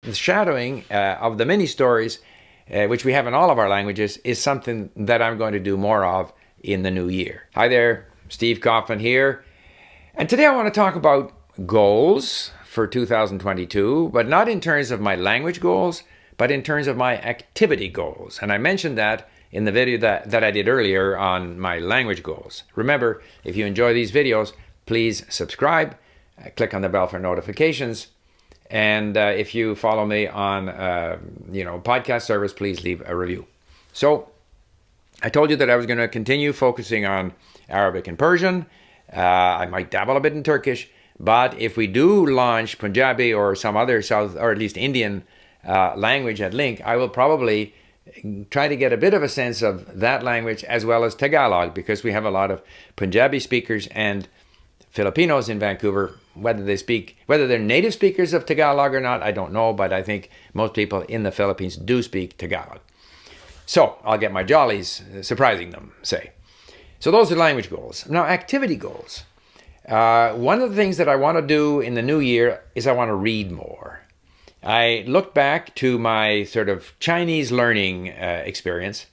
the shadowing of the mini stories, which we have in all of our languages, is something that I'm going to do more of in the new year. Hi there, Steve Kaufman here. And today I want to talk about goals for 2022, but not in terms of my language goals, but in terms of my activity goals. And I mentioned that in the video that I did earlier on my language goals. Remember, if you enjoy these videos, please subscribe, click on the bell for notifications. And if you follow me on podcast service, please leave a review. So I told you that I was going to continue focusing on Arabic and Persian. I might dabble a bit in Turkish, but if we do launch Punjabi or some other South or at least Indian language at Link, I will probably try to get a bit of a sense of that language as well as Tagalog, because we have a lot of Punjabi speakers and Filipinos in Vancouver. Whether they're native speakers of Tagalog or not, I don't know, but I think most people in the Philippines do speak Tagalog. So I'll get my jollies surprising them, say. So those are language goals. Now, activity goals. One of the things that I want to do in the new year is I want to read more. I looked back to my sort of Chinese learning experience,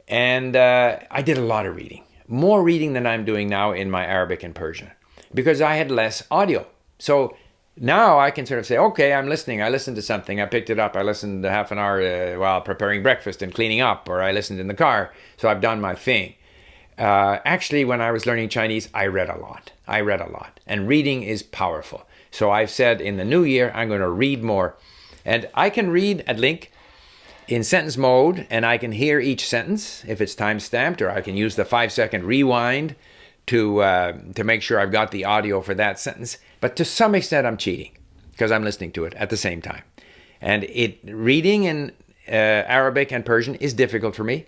and I did a lot of reading. More reading than I'm doing now in my Arabic and Persian, because I had less audio. So now I can sort of say, okay, I'm listening. I listened to something. I picked it up. I listened to half an hour while preparing breakfast and cleaning up, or I listened in the car. So I've done my thing. Actually, when I was learning Chinese, I read a lot. And reading is powerful. So I've said in the new year, I'm going to read more. And I can read at Link in sentence mode, and I can hear each sentence if it's time-stamped, or I can use the 5-second rewind to make sure I've got the audio for that sentence. But to some extent, I'm cheating because I'm listening to it at the same time. And reading in Arabic and Persian is difficult for me,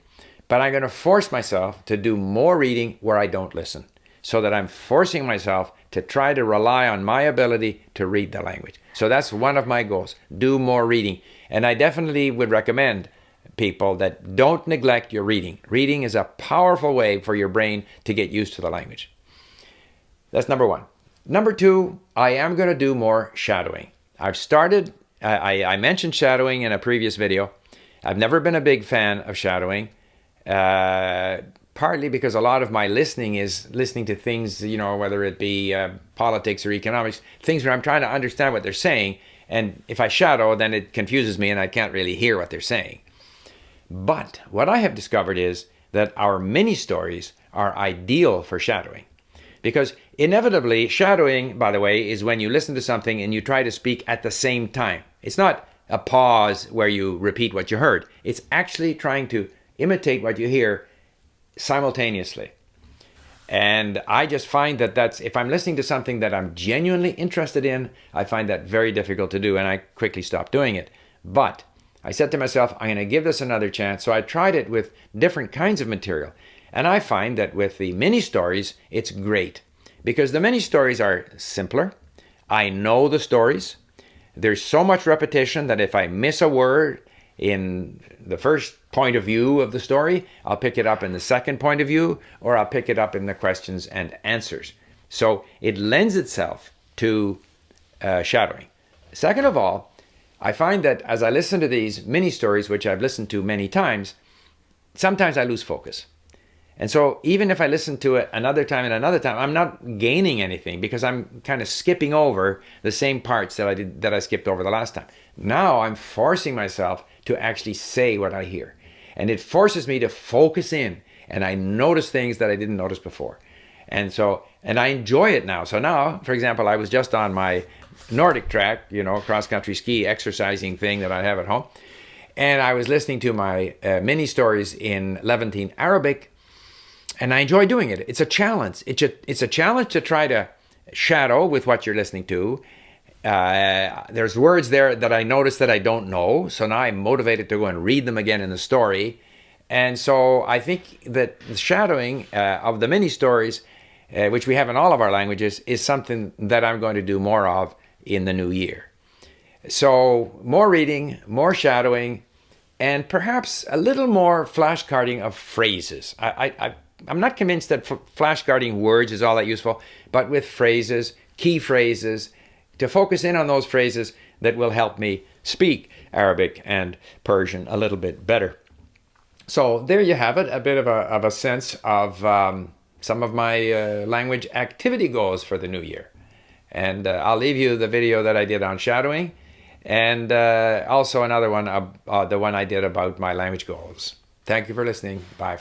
but I'm going to force myself to do more reading where I don't listen, so that I'm forcing myself to try to rely on my ability to read the language. So that's one of my goals, do more reading. And I definitely would recommend people that don't neglect your reading. Reading is a powerful way for your brain to get used to the language. That's number one. Number two, I am going to do more shadowing. I've started, I mentioned shadowing in a previous video. I've never been a big fan of shadowing. Partly because a lot of my listening is listening to things, whether it be politics or economics, things where I'm trying to understand what they're saying. And if I shadow, then it confuses me and I can't really hear what they're saying. But what I have discovered is that our mini stories are ideal for shadowing. Because inevitably, shadowing, by the way, is when you listen to something and you try to speak at the same time. It's not a pause where you repeat what you heard. It's actually trying to imitate what you hear simultaneously. And I just find that if I'm listening to something that I'm genuinely interested in, I find that very difficult to do, and I quickly stop doing it. But I said to myself, I'm going to give this another chance. So I tried it with different kinds of material. And I find that with the mini stories, it's great, because the mini stories are simpler. I know the stories. There's so much repetition that if I miss a word in the first point of view of the story, I'll pick it up in the second point of view, or I'll pick it up in the questions and answers. So it lends itself to shadowing. Second of all, I find that as I listen to these mini stories, which I've listened to many times, sometimes I lose focus. And so even if I listen to it another time and another time, I'm not gaining anything, because I'm kind of skipping over the same parts that I skipped over the last time. Now I'm forcing myself to actually say what I hear. And it forces me to focus in, and I notice things that I didn't notice before. And I enjoy it now. So now, for example, I was just on my Nordic track, cross-country ski exercising thing that I have at home. And I was listening to my mini stories in Levantine Arabic, and I enjoy doing it. It's a challenge. It's a challenge to try to shadow with what you're listening to. There's words there that I notice that I don't know. So now I'm motivated to go and read them again in the story. And so I think that the shadowing of the mini stories, which we have in all of our languages, is something that I'm going to do more of in the new year. So more reading, more shadowing, and perhaps a little more flashcarding of phrases. I'm not convinced that flashcarding words is all that useful, but with phrases, key phrases, to focus in on those phrases that will help me speak Arabic and Persian a little bit better. So there you have it, a bit of a sense of some of my language activity goals for the new year. And I'll leave you the video that I did on shadowing, and also another one, the one I did about my language goals. Thank you for listening. Bye.